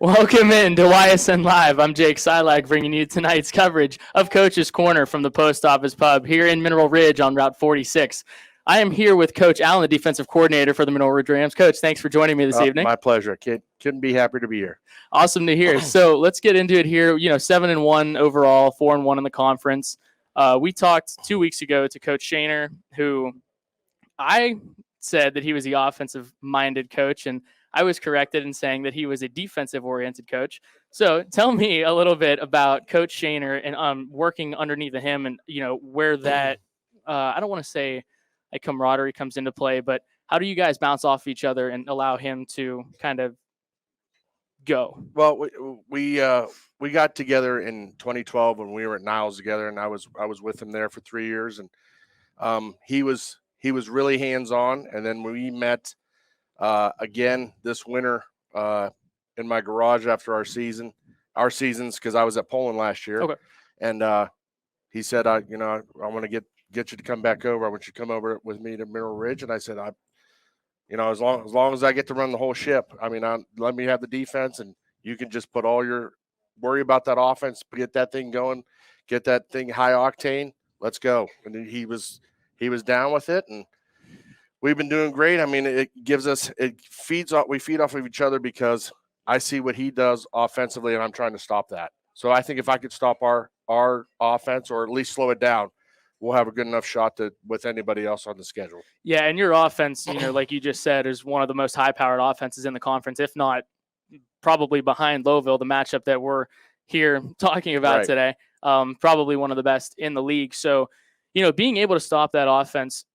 Welcome in to YSN Live. I'm Jake Silag bringing you tonight's coverage of Coach's Corner from the Post Office Pub here in Mineral Ridge on Route 46. I am here with Coach Allen, the defensive coordinator for the Mineral Ridge Rams. Coach, thanks for joining me this evening. My pleasure. Couldn't be happier to be here. Awesome to hear. So let's get into it here. 7-1 overall, 4-1 in the conference. We talked 2 weeks ago to Coach Shaner, who I said that he was the offensive-minded coach, and I was corrected in saying that he was a defensive-oriented coach. So tell me a little bit about Coach Shaner and working underneath of him, and where that I don't want to say a camaraderie comes into play, but how do you guys bounce off each other and allow him to kind of go? Well, we got together in 2012 when we were at Niles together, and I was with him there for 3 years, and he was really hands-on. And then we met again this winter in my garage after our seasons, because I was at Poland last year. Okay. And he said, I want to get you to come back over. I want you to come over with me to Mineral Ridge. And I said, as long as I get to run the whole ship, let me have the defense, and you can just put all your worry about that offense, get that thing going, get that thing high octane. Let's go. And he was down with it, and we've been doing great. We feed off of each other, because I see what he does offensively, and I'm trying to stop that. So I think if I could stop our offense, or at least slow it down, we'll have a good enough shot with anybody else on the schedule. Yeah, and your offense, like you just said, is one of the most high-powered offenses in the conference, if not probably behind Lowville, the matchup that we're here talking about today. Probably one of the best in the league. So, being able to stop that offense,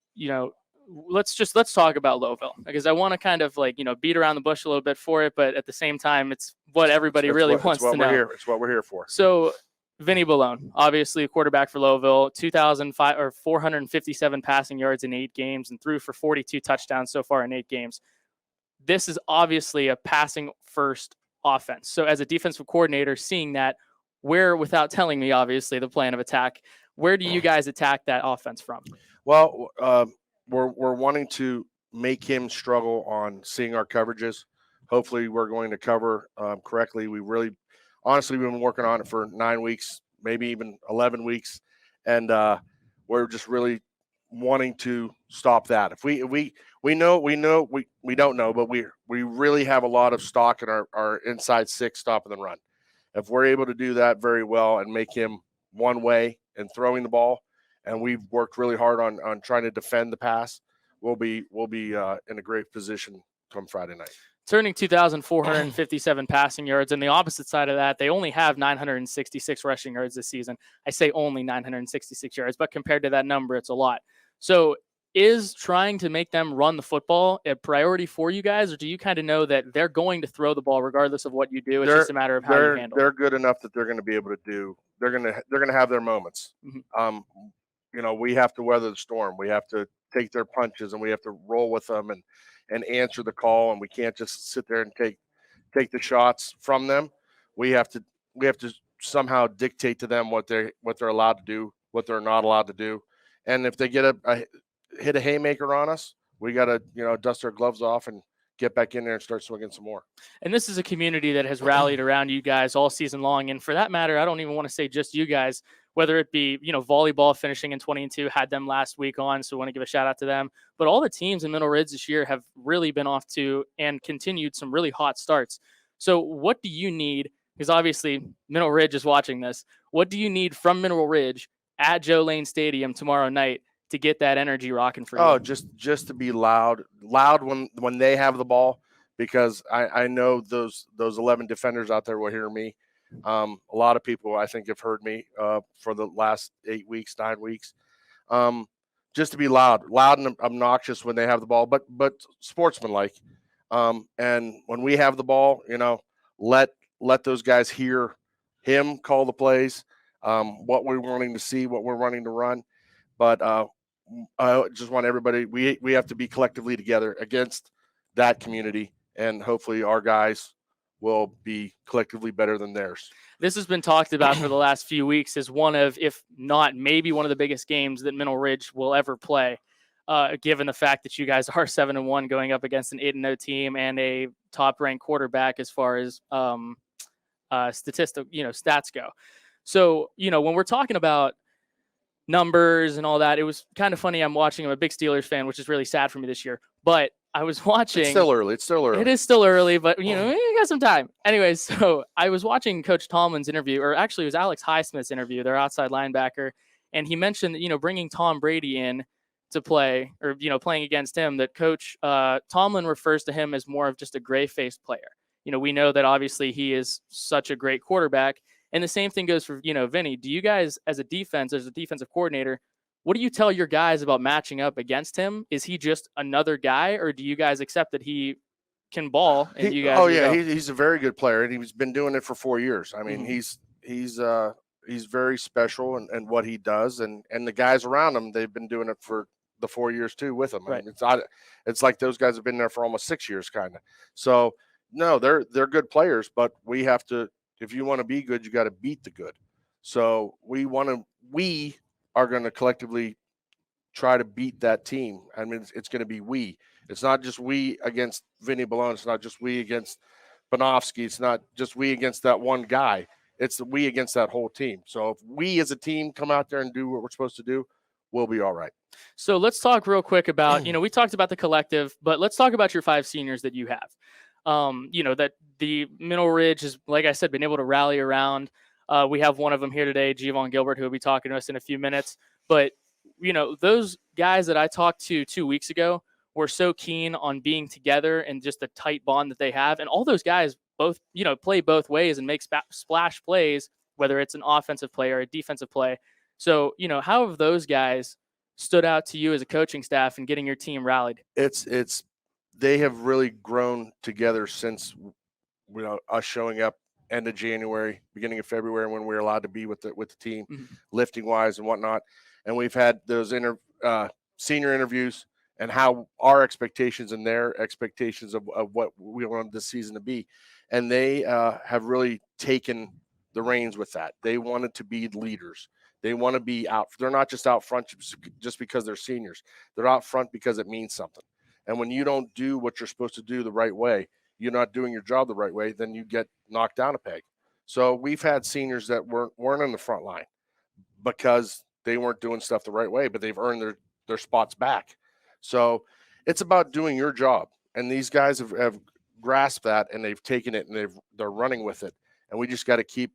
let's talk about Lowville, because I want to kind of beat around the bush a little bit for it, but at the same time, it's what everybody really wants to know. It's what we're here for. So Vinny Ballone, obviously a quarterback for Lowville, 457 passing yards in 8 games and threw for 42 touchdowns so far in 8 games. This is obviously a passing first offense. So as a defensive coordinator, seeing that, without telling me, obviously, the plan of attack, where do you guys attack that offense from? Well, we're wanting to make him struggle on seeing our coverages. Hopefully we're going to cover correctly. Honestly, we've been working on it for 9 weeks, maybe even 11 weeks. And we're just really wanting to stop that. If we don't know, but we really have a lot of stock in our inside 6 stopping the run. If we're able to do that very well and make him one way and throwing the ball, and we've worked really hard on trying to defend the pass, we'll be in a great position come Friday night. Turning 2,457 passing yards. And the opposite side of that, they only have 966 rushing yards this season. I say only 966 yards, but compared to that number, it's a lot. So is trying to make them run the football a priority for you guys, or do you kind of know that they're going to throw the ball regardless of what you do? It's just a matter of how you handle it. They're good enough that they're going to be able to do. They're going to have their moments. Mm-hmm. We have to weather the storm. We have to take their punches, and we have to roll with them and answer the call, and we can't just sit there and take the shots from them. We have to somehow dictate to them what they're allowed to do, what they're not allowed to do. And if they get hit a haymaker on us, we got to dust our gloves off and get back in there and start swinging some more. And this is a community that has rallied around you guys all season long. And for that matter, I don't even want to say just you guys, whether it be, volleyball finishing in 20-2, had them last week on. So I want to give a shout out to them. But all the teams in Mineral Ridge this year have really been off to and continued some really hot starts. So what do you need? Because obviously Mineral Ridge is watching this. What do you need from Mineral Ridge at Joe Lane Stadium tomorrow night to get that energy rocking for you? Oh, just to be loud when they have the ball, because I know those 11 defenders out there will hear me. A lot of people, I think, have heard me for the last 9 weeks. Just to be loud and obnoxious when they have the ball, but sportsmanlike. And when we have the ball, let those guys hear him call the plays, what we're wanting to see, what we're wanting to run. But I just want everybody, we have to be collectively together against that community, and hopefully our guys will be collectively better than theirs. This has been talked about for the last few weeks as one of, if not maybe one of the biggest games that Mineral Ridge will ever play. given the fact that you guys are 7-1 going up against an 8-0 team and a top ranked quarterback as far as stats go. So, when we're talking about numbers and all that, it was kind of funny. I'm a big Steelers fan, which is really sad for me this year, but I was watching. It's still early. It is still early, but you got some time. Anyways, so I was watching Coach Tomlin's interview, or actually it was Alex Highsmith's interview, their outside linebacker, and he mentioned that, bringing Tom Brady in to play, or playing against him, that Coach Tomlin refers to him as more of just a gray-faced player. We know that obviously he is such a great quarterback, and the same thing goes for Vinny. Do you guys, as a defensive coordinator, what do you tell your guys about matching up against him? Is he just another guy, or do you guys accept that he can ball and you guys? Oh yeah, he's a very good player, and he's been doing it for 4 years. I mean, he's very special in what he does, and the guys around him, they've been doing it for the 4 years too with him. Right. I mean, it's like those guys have been there for almost 6 years, kind of. So no, they're good players, but we have to. If you want to be good, you got to beat the good. So we are going to collectively try to beat that team. I mean, it's going to be we. It's not just we against Vinny Balone. It's not just we against Bonovsky. It's not just we against that one guy. It's we against that whole team. So if we as a team come out there and do what we're supposed to do, we'll be all right. So let's talk real quick about, we talked about the collective, but let's talk about your 5 seniors that you have. That the Middle Ridge has, like I said, been able to rally around. We have one of them here today, Javon Gilbert, who will be talking to us in a few minutes. But, those guys that I talked to 2 weeks ago were so keen on being together and just the tight bond that they have. And all those guys both, play both ways and make splash plays, whether it's an offensive play or a defensive play. So, how have those guys stood out to you as a coaching staff and getting your team rallied? They have really grown together since us showing up end of January, beginning of February, when we were allowed to be with the team, lifting wise and whatnot. And we've had those senior interviews and how our expectations and their expectations of what we want this season to be. And they have really taken the reins with that. They wanted to be leaders. They want to be out. They're not just out front just because they're seniors. They're out front because it means something. And when you don't do what you're supposed to do the right way, you're not doing your job the right way, then you get knocked down a peg. So we've had seniors that weren't in the front line because they weren't doing stuff the right way, but they've earned their spots back. So it's about doing your job. And these guys have grasped that, and they've taken it, and they're running with it. And we just got to keep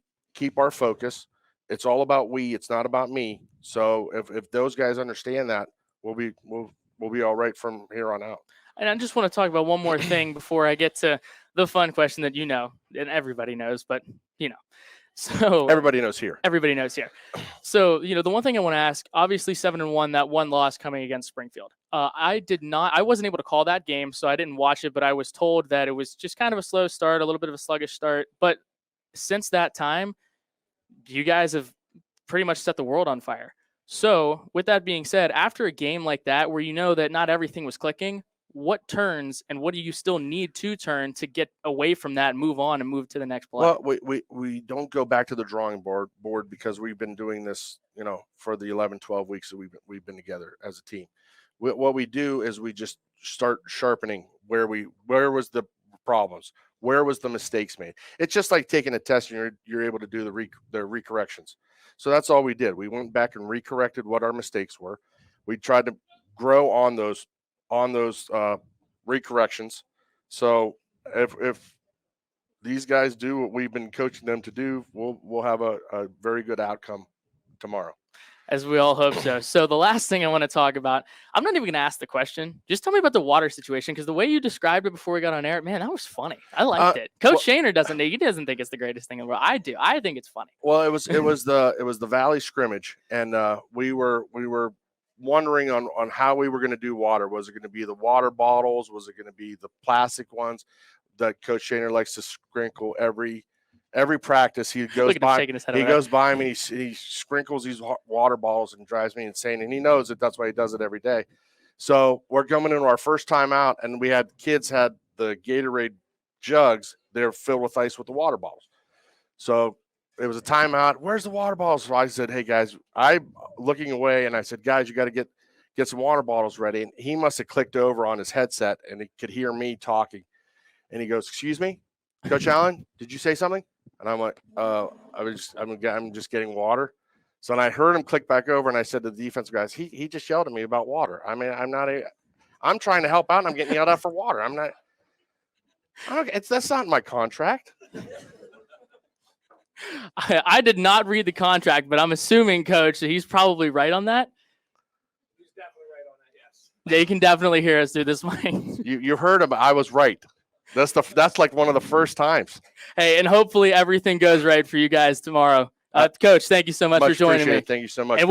our focus. It's all about we. It's not about me. So if those guys understand that, we'll be all right from here on out. And I just want to talk about one more thing before I get to the fun question that and everybody knows, but so everybody knows here. Everybody knows here. So the one thing I want to ask, obviously 7-1, that one loss coming against Springfield. I wasn't able to call that game, so I didn't watch it, but I was told that it was just kind of a slow start, a little bit of a sluggish start. But since that time, you guys have pretty much set the world on fire. So with that being said, after a game like that, where that not everything was clicking, what turns and what do you still need to turn to get away from that, move on and move to the next play? Well, we don't go back to the drawing board because we've been doing this, for the 11, 12 weeks that we've been together as a team. What we do is we just start sharpening where was the problems, where was the mistakes made. It's just like taking a test and you're able to do the recorrections. So that's all we did. We went back and recorrected what our mistakes were. We tried to grow on those recorrections. So if these guys do what we've been coaching them to do, we'll have a very good outcome tomorrow. As we all hope so. So the last thing I want to talk about, I'm not even going to ask the question. Just tell me about the water situation, because the way you described it before we got on air, man, that was funny. I liked it. Coach Shaner doesn't think it's the greatest thing in the world. I do. I think it's funny. Well, it was the Valley scrimmage, and we were wondering on how we were going to do water. Was it going to be the water bottles? Was it going to be the plastic ones that Coach Shaner likes to sprinkle every practice? He goes by him and he sprinkles these water bottles and drives me insane. And he knows that's why he does it every day. So we're coming into our first time out, and kids had the Gatorade jugs. They're filled with ice with the water bottles. So it was a timeout. Where's the water bottles? So I said, hey guys, I'm looking away, and I said, guys, you got to get some water bottles ready. And he must have clicked over on his headset and he could hear me talking. And he goes, "Excuse me, Coach Allen, did you say something?" And I'm like, I'm just getting water. So then I heard him click back over, and I said to the defensive guys, he just yelled at me about water. I mean, I'm trying to help out, and I'm getting yelled at for water. That's not in my contract. I did not read the contract, but I'm assuming, Coach, that he's probably right on that. He's definitely right on that. Yes. They can definitely hear us through this mic. You heard him. I was right. That's like one of the first times. Hey, and hopefully everything goes right for you guys tomorrow. Coach, thank you so much for joining me. Thank you so much.